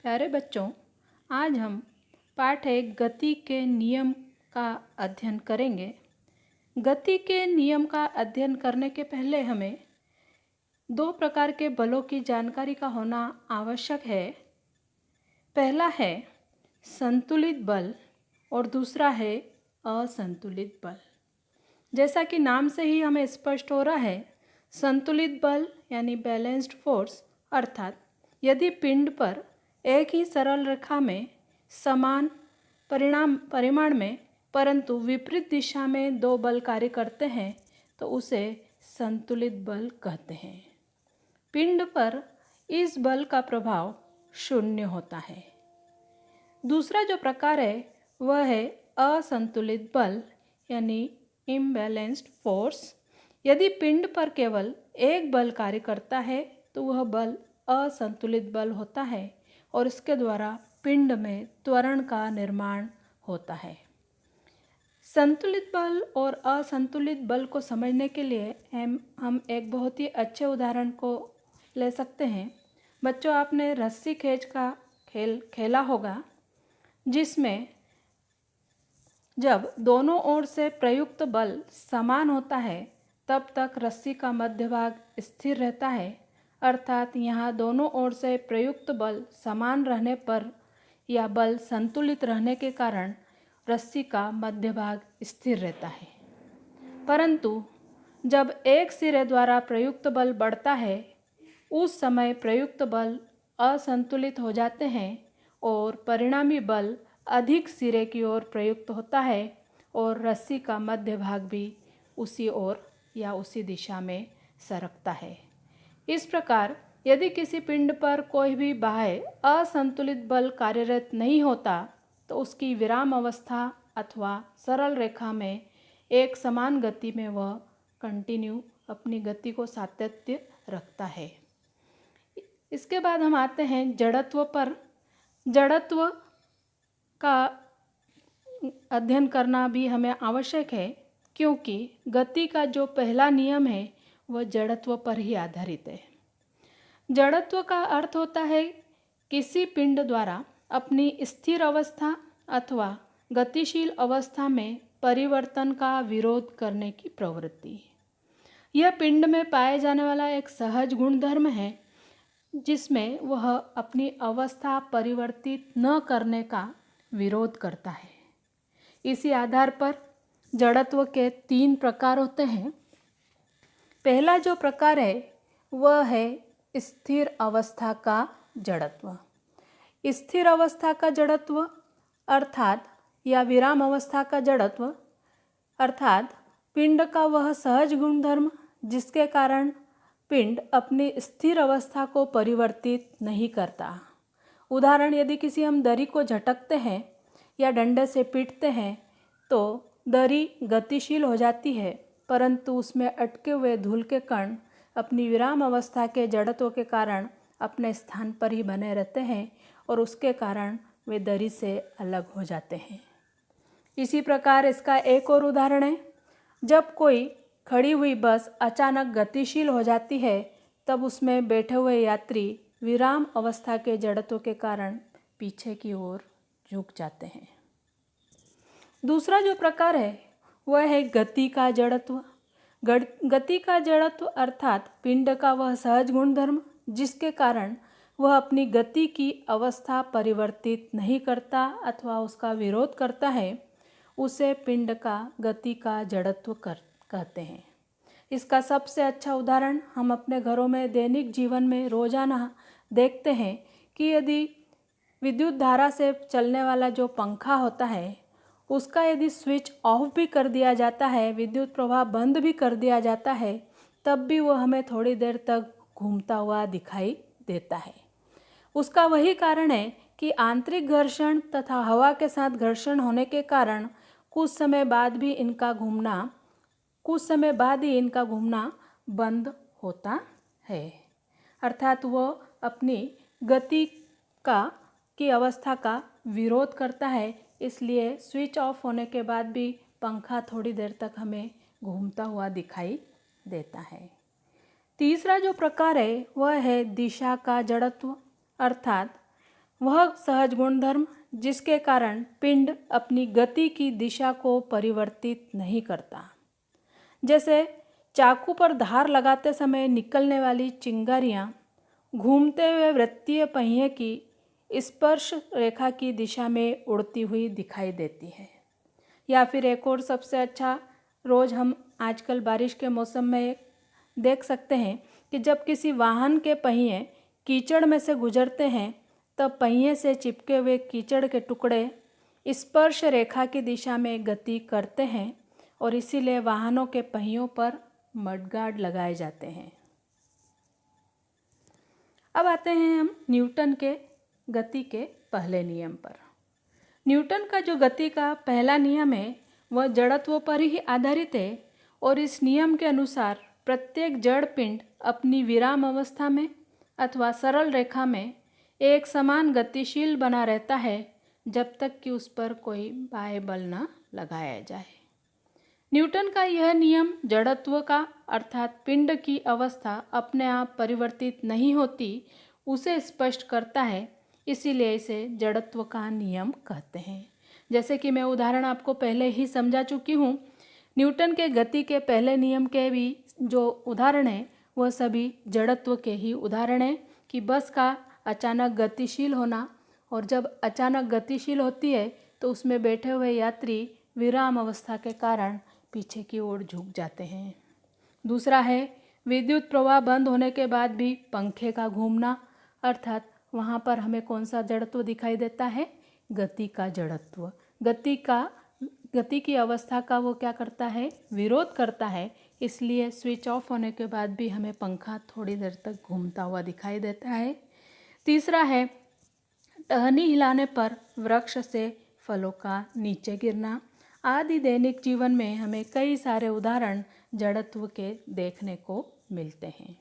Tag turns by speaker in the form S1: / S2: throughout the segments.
S1: प्यारे बच्चों, आज हम पाठ 1 गति के नियम का अध्ययन करेंगे। गति के नियम का अध्ययन करने के पहले हमें 2 प्रकार के बलों की जानकारी का होना आवश्यक है। पहला है संतुलित बल और दूसरा है असंतुलित बल। जैसा कि नाम से ही हमें स्पष्ट हो रहा है, संतुलित बल यानी बैलेंस्ड फोर्स अर्थात यदि पिंड पर एक ही सरल रेखा में समान परिमाण में परंतु विपरीत दिशा में 2 बल कार्य करते हैं तो उसे संतुलित बल कहते हैं। पिंड पर इस बल का प्रभाव शून्य होता है। दूसरा जो प्रकार है वह है असंतुलित बल यानी इम्बैलेंस्ड फोर्स। यदि पिंड पर केवल एक बल कार्य करता है तो वह बल असंतुलित बल होता है और इसके द्वारा पिंड में त्वरण का निर्माण होता है। संतुलित बल और असंतुलित बल को समझने के लिए हम एक बहुत ही अच्छे उदाहरण को ले सकते हैं। बच्चों, आपने रस्सी खींच का खेल खेला होगा, जिसमें जब दोनों ओर से प्रयुक्त बल समान होता है तब तक रस्सी का मध्य भाग स्थिर रहता है। अर्थात यहाँ दोनों ओर से प्रयुक्त बल समान रहने पर या बल संतुलित रहने के कारण रस्सी का मध्य भाग स्थिर रहता है। परंतु जब एक सिरे द्वारा प्रयुक्त बल बढ़ता है उस समय प्रयुक्त बल असंतुलित हो जाते हैं और परिणामी बल अधिक सिरे की ओर प्रयुक्त होता है और रस्सी का मध्य भाग भी उसी ओर या उसी दिशा में सरकता है। इस प्रकार यदि किसी पिंड पर कोई भी बाह्य असंतुलित बल कार्यरत नहीं होता तो उसकी विराम अवस्था अथवा सरल रेखा में एक समान गति में वह कंटिन्यू अपनी गति को सातत्य रखता है। इसके बाद हम आते हैं जड़त्व पर। जड़त्व का अध्ययन करना भी हमें आवश्यक है, क्योंकि गति का जो पहला नियम है वह जड़त्व पर ही आधारित है। जड़त्व का अर्थ होता है किसी पिंड द्वारा अपनी स्थिर अवस्था अथवा गतिशील अवस्था में परिवर्तन का विरोध करने की प्रवृत्ति। यह पिंड में पाए जाने वाला एक सहज गुणधर्म है जिसमें वह अपनी अवस्था परिवर्तित न करने का विरोध करता है। इसी आधार पर जड़त्व के 3 प्रकार होते हैं। पहला जो प्रकार है वह है स्थिर अवस्था का जड़त्व। स्थिर अवस्था का जड़त्व अर्थात या विराम अवस्था का जड़त्व अर्थात पिंड का वह सहज गुणधर्म जिसके कारण पिंड अपनी स्थिर अवस्था को परिवर्तित नहीं करता। उदाहरण, यदि किसी हम दरी को झटकते हैं या डंडे से पीटते हैं तो दरी गतिशील हो जाती है, परंतु उसमें अटके हुए धूल के कण अपनी विराम अवस्था के जड़त्व के कारण अपने स्थान पर ही बने रहते हैं और उसके कारण वे दरी से अलग हो जाते हैं। इसी प्रकार इसका एक और उदाहरण है, जब कोई खड़ी हुई बस अचानक गतिशील हो जाती है तब उसमें बैठे हुए यात्री विराम अवस्था के जड़त्व के कारण पीछे की ओर झुक जाते हैं। दूसरा जो प्रकार है वह है गति का जड़त्व। गति का जड़त्व अर्थात पिंड का वह सहज गुणधर्म जिसके कारण वह अपनी गति की अवस्था परिवर्तित नहीं करता अथवा उसका विरोध करता है, उसे पिंड का गति का जड़त्व कहते हैं। इसका सबसे अच्छा उदाहरण हम अपने घरों में दैनिक जीवन में रोजाना देखते हैं कि यदि विद्युत धारा से चलने वाला जो पंखा होता है उसका यदि स्विच ऑफ भी कर दिया जाता है, विद्युत प्रवाह बंद भी कर दिया जाता है, तब भी वह हमें थोड़ी देर तक घूमता हुआ दिखाई देता है। उसका वही कारण है कि आंतरिक घर्षण तथा हवा के साथ घर्षण होने के कारण कुछ समय बाद ही इनका घूमना बंद होता है। अर्थात वह अपनी गति की अवस्था का विरोध करता है, इसलिए स्विच ऑफ होने के बाद भी पंखा थोड़ी देर तक हमें घूमता हुआ दिखाई देता है। तीसरा जो प्रकार है वह है दिशा का जड़त्व अर्थात वह सहज गुणधर्म जिसके कारण पिंड अपनी गति की दिशा को परिवर्तित नहीं करता। जैसे चाकू पर धार लगाते समय निकलने वाली चिंगारियाँ घूमते हुए वृत्तीय पहिए की स्पर्श रेखा की दिशा में उड़ती हुई दिखाई देती है। या फिर एक और सबसे अच्छा रोज़ हम आजकल बारिश के मौसम में देख सकते हैं कि जब किसी वाहन के पहिए कीचड़ में से गुजरते हैं तब पहिए से चिपके हुए कीचड़ के टुकड़े स्पर्श रेखा की दिशा में गति करते हैं और इसीलिए वाहनों के पहियों पर मडगार्ड लगाए जाते हैं। अब आते हैं हम न्यूटन के गति के पहले नियम पर। न्यूटन का जो गति का पहला नियम है वह जड़त्व पर ही आधारित है और इस नियम के अनुसार प्रत्येक जड़ पिंड अपनी विराम अवस्था में अथवा सरल रेखा में एक समान गतिशील बना रहता है जब तक कि उस पर कोई बाह्य बल न लगाया जाए। न्यूटन का यह नियम जड़त्व का अर्थात पिंड की अवस्था अपने आप परिवर्तित नहीं होती उसे स्पष्ट करता है, इसीलिए इसे जड़त्व का नियम कहते हैं। जैसे कि मैं उदाहरण आपको पहले ही समझा चुकी हूँ, न्यूटन के गति के पहले नियम के भी जो उदाहरण हैं वह सभी जड़त्व के ही उदाहरण हैं कि बस का अचानक गतिशील होना, और जब अचानक गतिशील होती है तो उसमें बैठे हुए यात्री विराम अवस्था के कारण पीछे की ओर झुक जाते हैं। दूसरा है विद्युत प्रवाह बंद होने के बाद भी पंखे का घूमना, अर्थात वहाँ पर हमें कौन सा जड़त्व दिखाई देता है? गति का जड़त्व। गति की अवस्था का वो क्या करता है? विरोध करता है, इसलिए स्विच ऑफ होने के बाद भी हमें पंखा थोड़ी देर तक घूमता हुआ दिखाई देता है। तीसरा है टहनी हिलाने पर वृक्ष से फलों का नीचे गिरना। आदि दैनिक जीवन में हमें कई सारे उदाहरण जड़त्व के देखने को मिलते हैं।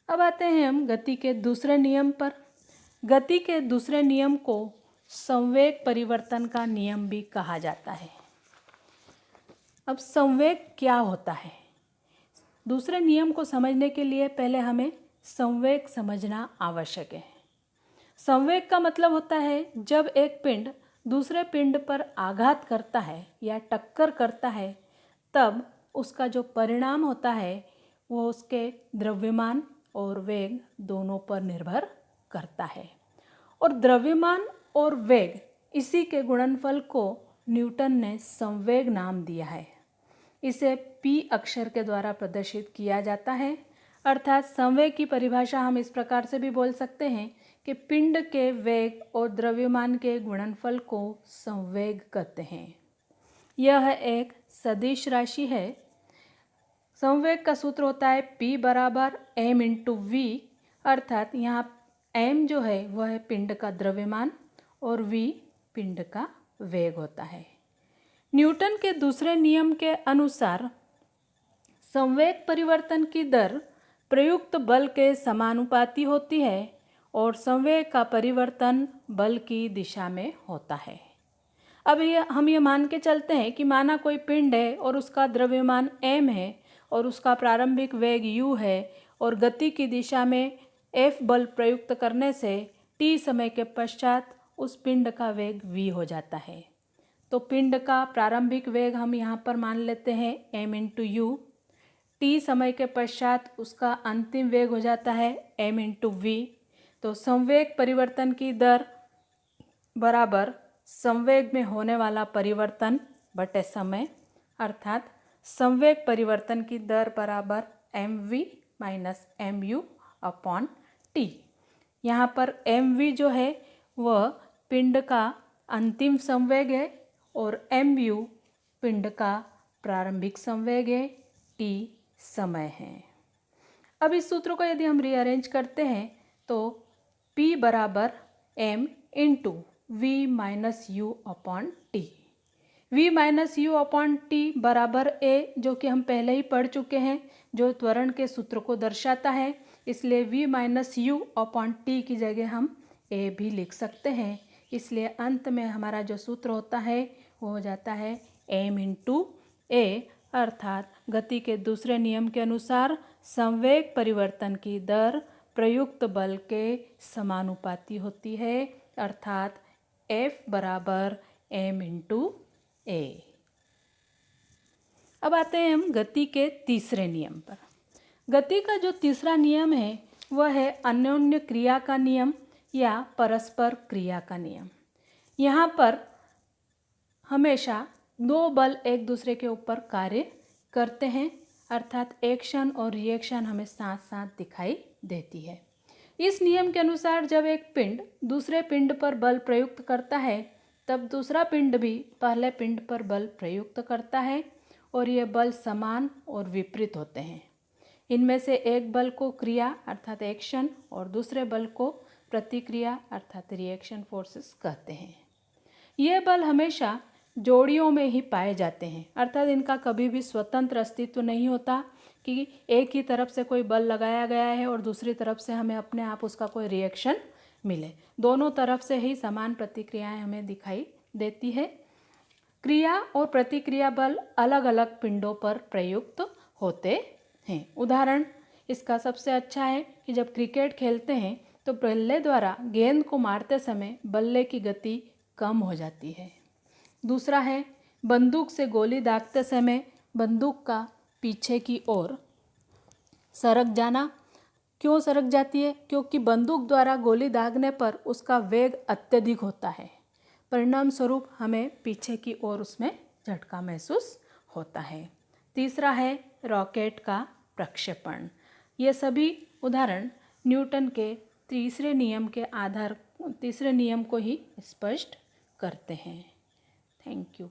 S1: अब आते हैं हम गति के दूसरे नियम पर। गति के दूसरे नियम को संवेग परिवर्तन का नियम भी कहा जाता है। अब संवेग क्या होता है? दूसरे नियम को समझने के लिए पहले हमें संवेग समझना आवश्यक है। संवेग का मतलब होता है जब एक पिंड दूसरे पिंड पर आघात करता है या टक्कर करता है तब उसका जो परिणाम होता है वो उसके द्रव्यमान और वेग दोनों पर निर्भर करता है। और द्रव्यमान और वेग इसी के गुणनफल को न्यूटन ने संवेग नाम दिया है। इसे P अक्षर के द्वारा प्रदर्शित किया जाता है। अर्थात संवेग की परिभाषा हम इस प्रकार से भी बोल सकते हैं कि पिंड के वेग और द्रव्यमान के गुणनफल को संवेग कहते हैं। यह एक सदिश राशि है। संवेग का सूत्र होता है P बराबर m इंटू V, अर्थात यहाँ m जो है वह है पिंड का द्रव्यमान और V पिंड का वेग होता है। न्यूटन के दूसरे नियम के अनुसार संवेग परिवर्तन की दर प्रयुक्त बल के समानुपाती होती है और संवेग का परिवर्तन बल की दिशा में होता है। अब हम ये मान के चलते हैं कि माना कोई पिंड है और उसका द्रव्यमान m है और उसका प्रारंभिक वेग u है और गति की दिशा में F बल प्रयुक्त करने से t समय के पश्चात उस पिंड का वेग v हो जाता है। तो पिंड का प्रारंभिक वेग हम यहाँ पर मान लेते हैं m इंटू यू। t समय के पश्चात उसका अंतिम वेग हो जाता है m इंटू वी। तो संवेग परिवर्तन की दर बराबर संवेग में होने वाला परिवर्तन बटे समय, अर्थात संवेग परिवर्तन की दर बराबर mv minus mu upon t। यहाँ पर mv जो है वह पिंड का अंतिम संवेग है और mu पिंड का प्रारंभिक संवेग है, t समय है। अब इस सूत्र को यदि हम रीअरेंज करते हैं तो P बराबर m into v minus u upon t. v minus u upon t बराबर a, जो कि हम पहले ही पढ़ चुके हैं, जो त्वरण के सूत्र को दर्शाता है, इसलिए v minus u upon T की जगह हम a भी लिख सकते हैं। इसलिए अंत में हमारा जो सूत्र होता है वो हो जाता है m इंटू a, अर्थात गति के दूसरे नियम के अनुसार संवेग परिवर्तन की दर प्रयुक्त बल के समानुपाती होती है, अर्थात F बराबर m इंटू ए। अब आते हैं हम गति के तीसरे नियम पर। गति का जो तीसरा नियम है वह है अन्योन्य क्रिया का नियम या परस्पर क्रिया का नियम। यहाँ पर हमेशा दो बल एक दूसरे के ऊपर कार्य करते हैं, अर्थात एक्शन और रिएक्शन हमें साथ साथ दिखाई देती है। इस नियम के अनुसार जब एक पिंड दूसरे पिंड पर बल प्रयुक्त करता है तब दूसरा पिंड भी पहले पिंड पर बल प्रयुक्त करता है और ये बल समान और विपरीत होते हैं। इनमें से एक बल को क्रिया अर्थात एक्शन और दूसरे बल को प्रतिक्रिया अर्थात रिएक्शन फोर्सेस कहते हैं। ये बल हमेशा जोड़ियों में ही पाए जाते हैं, अर्थात इनका कभी भी स्वतंत्र अस्तित्व नहीं होता कि एक ही तरफ से कोई बल लगाया गया है और दूसरी तरफ से हमें अपने आप उसका कोई रिएक्शन मिले। दोनों तरफ से ही समान प्रतिक्रियाएं हमें दिखाई देती है। क्रिया और प्रतिक्रिया बल अलग अलग पिंडों पर प्रयुक्त होते हैं। उदाहरण इसका सबसे अच्छा है कि जब क्रिकेट खेलते हैं तो बल्ले द्वारा गेंद को मारते समय बल्ले की गति कम हो जाती है। दूसरा है बंदूक से गोली दागते समय बंदूक का पीछे की ओर सरक जाना। क्यों सरक जाती है? क्योंकि बंदूक द्वारा गोली दागने पर उसका वेग अत्यधिक होता है, परिणाम स्वरूप हमें पीछे की ओर उसमें झटका महसूस होता है। तीसरा है रॉकेट का प्रक्षेपण। ये सभी उदाहरण न्यूटन के तीसरे नियम को ही स्पष्ट करते हैं। Thank you.